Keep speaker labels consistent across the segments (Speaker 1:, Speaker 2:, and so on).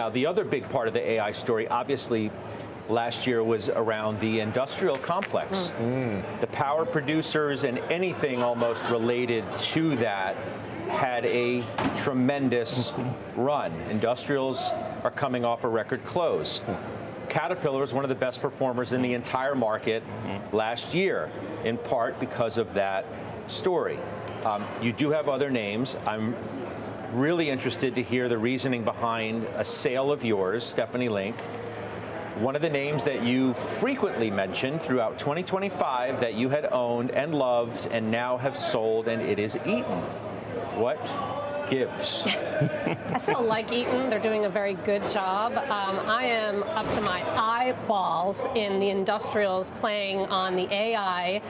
Speaker 1: Now, the other big part of the AI story, obviously, last year was around the industrial complex. The power producers and anything almost related to that had a tremendous run. Industrials are coming off a record close. Caterpillar is one of the best performers in the entire market last year, in part because of that story. You do have other names. I'm really interested to hear the reasoning behind a sale of yours, Stephanie Link. One of the names that you frequently mentioned throughout 2025 that you had owned and loved and now have sold, and it is Eaton. What gives?
Speaker 2: I still like Eaton. They're doing a very good job. I am up to my eyeballs in the industrials playing on the AI,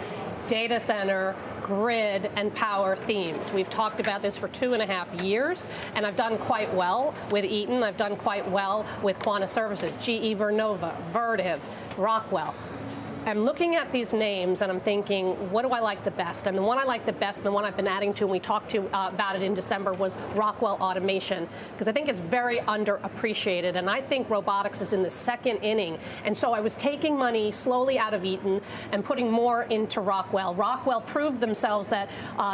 Speaker 2: data center, grid, and power themes. We've talked about this for 2.5 years, and I've done quite well with Eaton. I've done quite well with Quanta Services, GE Vernova, Vertiv, Rockwell. I'm looking at these names and I'm thinking, what do I like the best? And the one I like the best, the one I've been adding to, and we talked about it in December, was Rockwell Automation, because I think it's very underappreciated, and I think robotics is in the second inning. And so I was taking money slowly out of Eaton and putting more into Rockwell. Rockwell proved themselves that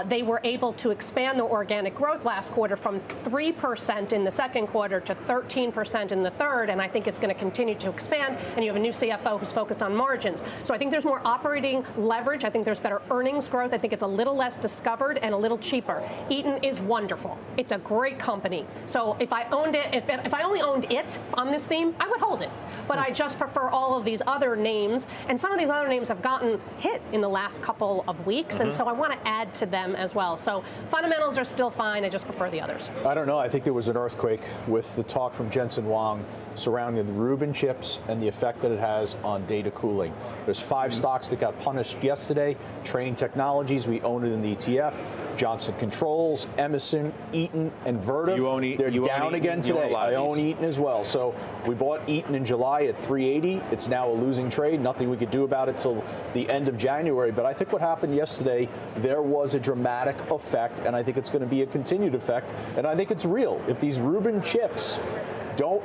Speaker 2: they were able to expand their organic growth last quarter from 3% in the second quarter to 13% in the third, and I think it's going to continue to expand. And you have a new CFO who's focused on margins. So I think there's more operating leverage. I think there's better earnings growth. I think it's a little less discovered and a little cheaper. Eaton is wonderful. It's a great company. So if I owned it, if I only owned it on this theme, I would hold it. But I just prefer all of these other names. And some of these other names have gotten hit in the last couple of weeks. And so I want to add to them as well. So fundamentals are still fine. I just prefer the others.
Speaker 3: I don't know. I think there was an earthquake with the talk from Jensen Huang surrounding the Rubin chips and the effect that it has on data cooling. There's 5 stocks that got punished yesterday. Training Technologies, we own it in the ETF. Johnson Controls, Emerson, Eaton, and Vertiv.
Speaker 1: You own Eaton.
Speaker 3: They're down again today. I own Eaton as well. So we bought Eaton in July at 380. It's now a losing trade. Nothing we could do about it till the end of January. But I think what happened yesterday, there was a dramatic effect, and I think it's going to be a continued effect. And I think it's real. If these Rubin chips don't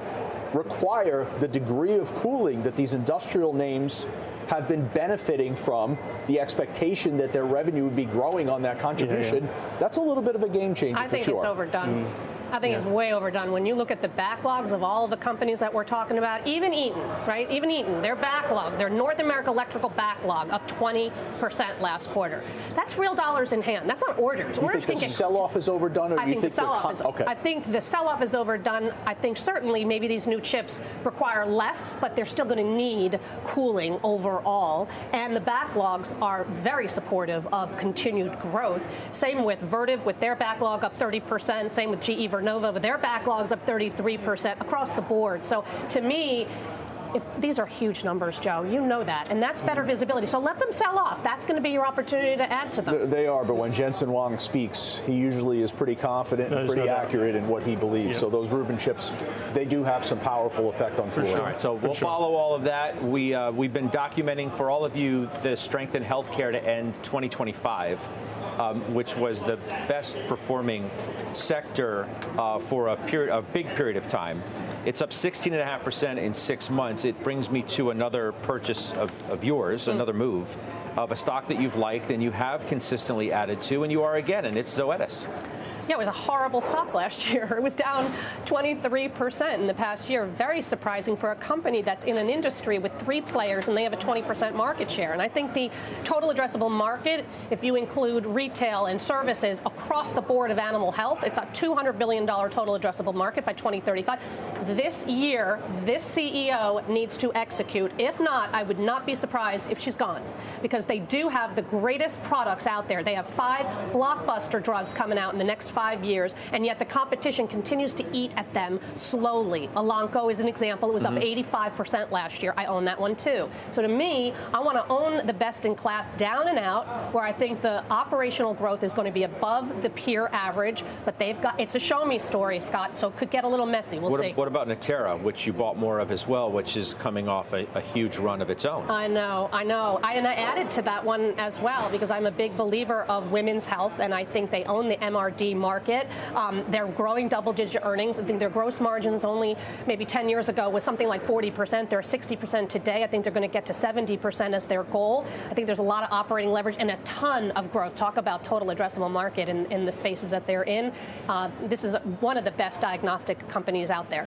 Speaker 3: require the degree of cooling that these industrial names have been benefiting from, the expectation that their revenue would be growing on that contribution, that's a little bit of a game changer for sure.
Speaker 2: I think it's overdone. I think it's way overdone. When you look at the backlogs of all of the companies that we're talking about, even Eaton, right? Even Eaton, their backlog, their North America electrical backlog, up 20% last quarter. That's real dollars in hand. That's not orders.
Speaker 3: You think the sell-off is overdone, or do you think the sell-off is
Speaker 2: okay? I think the sell-off is overdone. I think certainly maybe these new chips require less, but they're still going to need cooling overall. And the backlogs are very supportive of continued growth. Same with Vertiv, with their backlog up 30%. Same with GE Vernova, with their backlogs up 33% across the board. So to me, if these are huge numbers, Joe, you know that, and that's better visibility. So let them sell off. That's going to be your opportunity to add to them.
Speaker 3: They are, but when Jensen Huang speaks, he usually is pretty confident and pretty accurate in what he believes. So those Rubin chips, they do have some powerful effect on cooling.
Speaker 1: All right, so we'll follow all of that. We've been documenting for all of you the strength in healthcare to end 2025. Which was the best performing sector for a big period of time. It's up 16.5% in 6 months. It brings me to another purchase of yours, another move of a stock that you've liked and you have consistently added to, and you are again, and it's Zoetis.
Speaker 2: Yeah, it was a horrible stock last year. It was down 23% in the past year. Very surprising for a company that's in an industry with 3 players and they have a 20% market share. And I think the total addressable market, if you include retail and services across the board of animal health, it's a $200 billion total addressable market by 2035. This year, this CEO needs to execute. If not, I would not be surprised if she's gone, because they do have the greatest products out there. They have 5 blockbuster drugs coming out in the next 5 years, and yet the competition continues to eat at them slowly. Elanco is an example. It was up 85% last year. I own that one too. So to me, I want to own the best in class down and out, where I think the operational growth is going to be above the peer average, but it's a show me story, Scott, so it could get a little messy. We'll see.
Speaker 1: What about Natera, which you bought more of as well, which is coming off a huge run of its own?
Speaker 2: I know. And I added to that one as well, because I'm a big believer of women's health, and I think they own the MRD market. They're growing double-digit earnings. I think their gross margins only maybe 10 years ago was something like 40%. They're 60% today. I think they're going to get to 70% as their goal. I think there's a lot of operating leverage and a ton of growth. Talk about total addressable market in the spaces that they're in. This is one of the best diagnostic companies out there.